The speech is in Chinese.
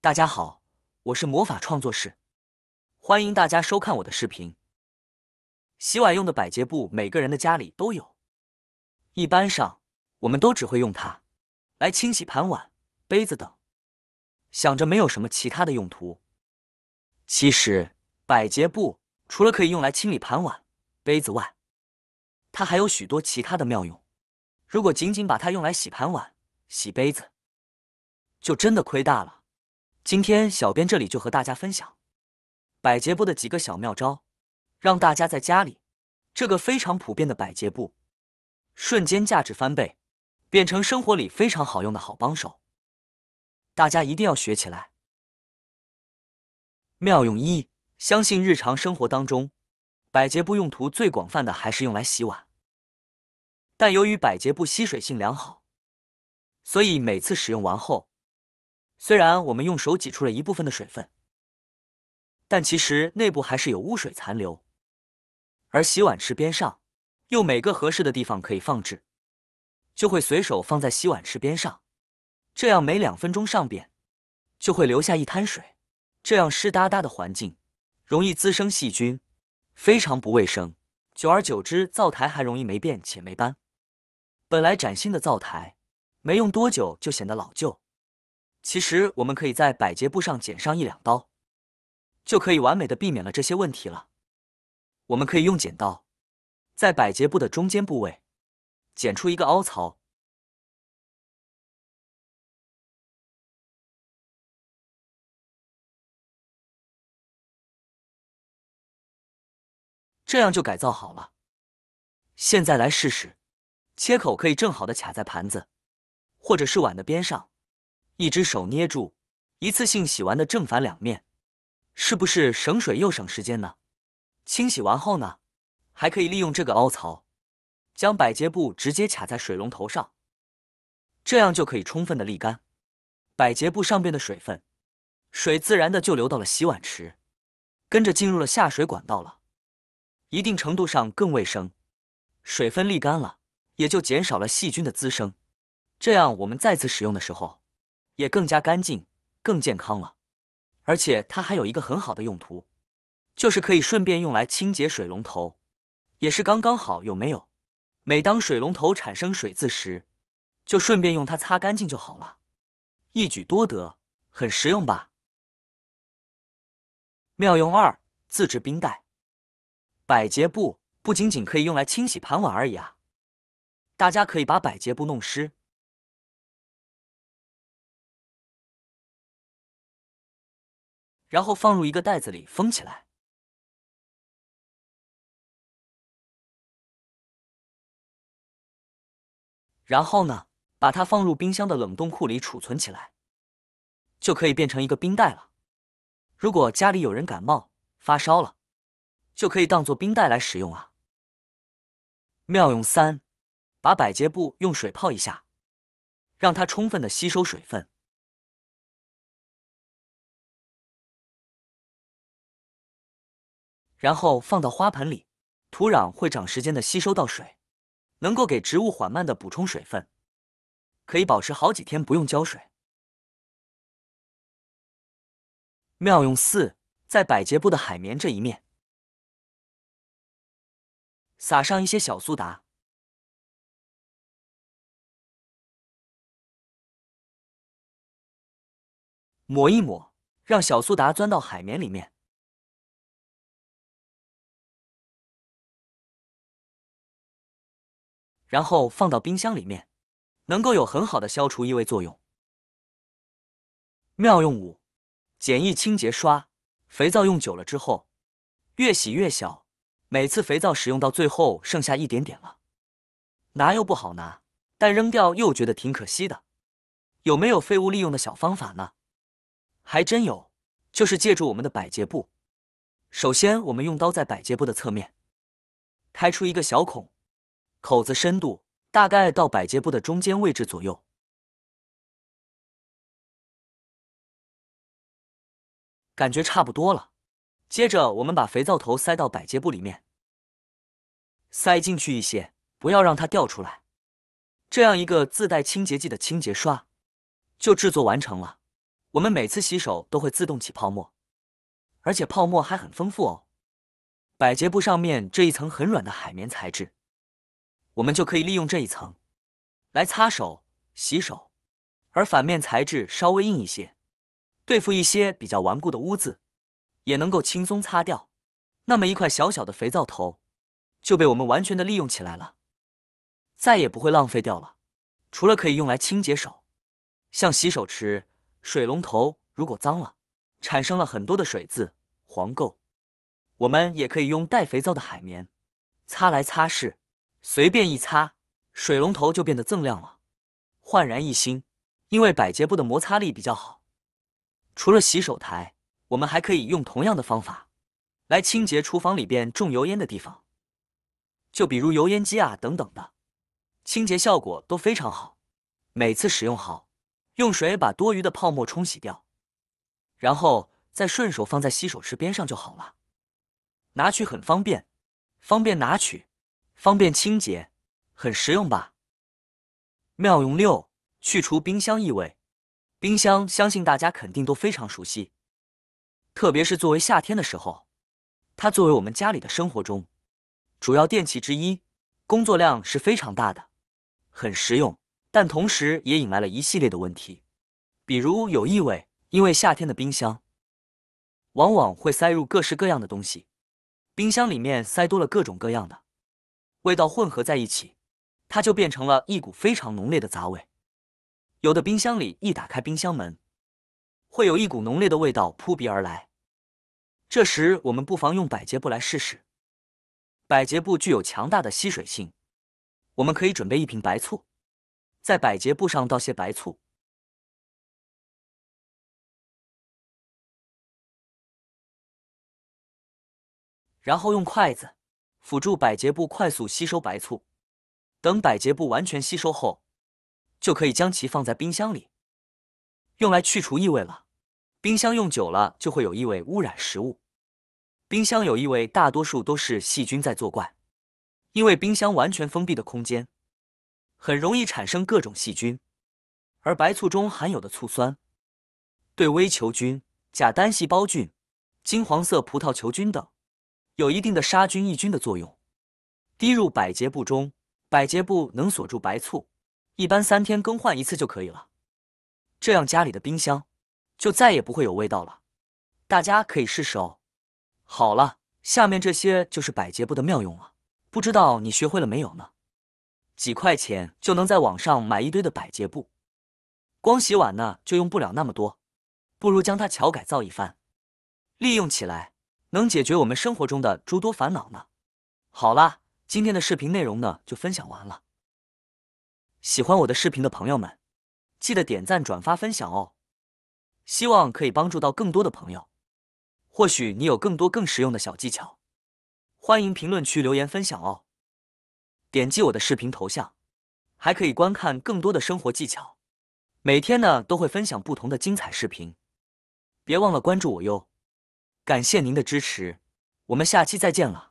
大家好，我是魔法创作室，欢迎大家收看我的视频。洗碗用的百洁布，每个人的家里都有。一般上，我们都只会用它来清洗盘碗、杯子等，想着没有什么其他的用途。其实，百洁布除了可以用来清理盘碗、杯子外，它还有许多其他的妙用。如果仅仅把它用来洗盘碗、洗杯子，就真的亏大了。今天小编这里就和大家分享百洁布的几个小妙招，让大家在家里这个非常普遍的百洁布瞬间价值翻倍，变成生活里非常好用的好帮手。大家一定要学起来。妙用一，相信日常生活当中，百洁布用途最广泛的还是用来洗碗，但由于百洁布吸水性良好，所以每次使用完后，虽然我们用手挤出了一部分的水分，但其实内部还是有污水残留。而洗碗池边上又每个合适的地方可以放置，就会随手放在洗碗池边上，这样每2分钟上便就会留下一滩水，这样湿哒哒的环境容易滋生细菌，非常不卫生。久而久之，灶台还容易霉变且霉斑。本来崭新的灶台没用多久就显得老旧，其实我们可以在百洁布上剪上1、2刀，就可以完美的避免了这些问题了。我们可以用剪刀在百洁布的中间部位剪出一个凹槽，这样就改造好了。现在来试试，切口可以正好的卡在盘子或者是碗的边上，一只手捏住，一次性洗完的正反两面，是不是省水又省时间呢？清洗完后呢，还可以利用这个凹槽，将百洁布直接卡在水龙头上，这样就可以充分的沥干百洁布上边的水分，水自然的就流到了洗碗池，跟着进入了下水管道了，一定程度上更卫生。水分沥干了，也就减少了细菌的滋生，这样我们再次使用的时候也更加干净、更健康了。而且它还有一个很好的用途，就是可以顺便用来清洁水龙头，也是刚刚好，有没有？每当水龙头产生水渍时，就顺便用它擦干净就好了，一举多得，很实用吧？妙用2，自制冰袋。百洁布不仅仅可以用来清洗盘碗而已啊，大家可以把百洁布弄湿，然后放入一个袋子里封起来，然后呢，把它放入冰箱的冷冻库里储存起来，就可以变成一个冰袋了。如果家里有人感冒、发烧了，就可以当做冰袋来使用啊。妙用3，把百洁布用水泡一下，让它充分的吸收水分，然后放到花盆里，土壤会长时间的吸收到水，能够给植物缓慢的补充水分，可以保持好几天不用浇水。妙用4，在百洁布的海绵这一面撒上一些小苏打，抹一抹，让小苏打钻到海绵里面，然后放到冰箱里面，能够有很好的消除异味作用。妙用5，简易清洁刷。肥皂用久了之后，越洗越小，每次肥皂使用到最后剩下一点点了，拿又不好拿，但扔掉又觉得挺可惜的。有没有废物利用的小方法呢？还真有，就是借助我们的百洁布。首先，我们用刀在百洁布的侧面开出一个小孔，口子深度大概到百洁布的中间位置左右。感觉差不多了。接着我们把肥皂头塞到百洁布里面，塞进去一些，不要让它掉出来。这样一个自带清洁剂的清洁刷就制作完成了。我们每次洗手都会自动起泡沫，而且泡沫还很丰富哦。百洁布上面这一层很软的海绵材质，我们就可以利用这一层来擦手、洗手，而反面材质稍微硬一些，对付一些比较顽固的污渍，也能够轻松擦掉。那么一块小小的肥皂头就被我们完全的利用起来了，再也不会浪费掉了。除了可以用来清洁手，像洗手池、水龙头如果脏了，产生了很多的水渍、黄垢，我们也可以用带肥皂的海绵擦来擦拭，随便一擦，水龙头就变得锃亮了，焕然一新。因为百洁布的摩擦力比较好。除了洗手台，我们还可以用同样的方法来清洁厨房里边重油烟的地方，就比如油烟机啊等等的，清洁效果都非常好。每次使用好，用水把多余的泡沫冲洗掉，然后再顺手放在洗手池边上就好了。拿取很方便，方便拿取，方便清洁，很实用吧？妙用6：去除冰箱异味。冰箱相信大家肯定都非常熟悉，特别是作为夏天的时候，它作为我们家里的生活中主要电器之一，工作量是非常大的，很实用，但同时也引来了一系列的问题，比如有异味。因为夏天的冰箱往往会塞入各式各样的东西，冰箱里面塞多了各种各样的味道混合在一起，它就变成了一股非常浓烈的杂味。有的冰箱里一打开冰箱门，会有一股浓烈的味道扑鼻而来。这时我们不妨用百洁布来试试。百洁布具有强大的吸水性，我们可以准备一瓶白醋，在百洁布上倒些白醋，然后用筷子辅助百洁布快速吸收白醋。等百洁布完全吸收后，就可以将其放在冰箱里，用来去除异味了。冰箱用久了就会有异味污染食物，冰箱有异味大多数都是细菌在作怪，因为冰箱完全封闭的空间，很容易产生各种细菌，而白醋中含有的醋酸对微球菌、假单细胞菌、金黄色葡萄球菌等有一定的杀菌抑菌的作用。滴入百洁布中，百洁布能锁住白醋，一般3天更换一次就可以了，这样家里的冰箱就再也不会有味道了。大家可以试试哦。好了，下面这些就是百洁布的妙用了，不知道你学会了没有呢？几块钱就能在网上买一堆的百洁布，光洗碗呢就用不了那么多，不如将它巧改造一番，利用起来能解决我们生活中的诸多烦恼呢。好啦，今天的视频内容呢就分享完了。喜欢我的视频的朋友们，记得点赞、转发、分享哦。希望可以帮助到更多的朋友。或许你有更多更实用的小技巧，欢迎评论区留言分享哦。点击我的视频头像，还可以观看更多的生活技巧。每天呢都会分享不同的精彩视频，别忘了关注我哟。感谢您的支持，我们下期再见了。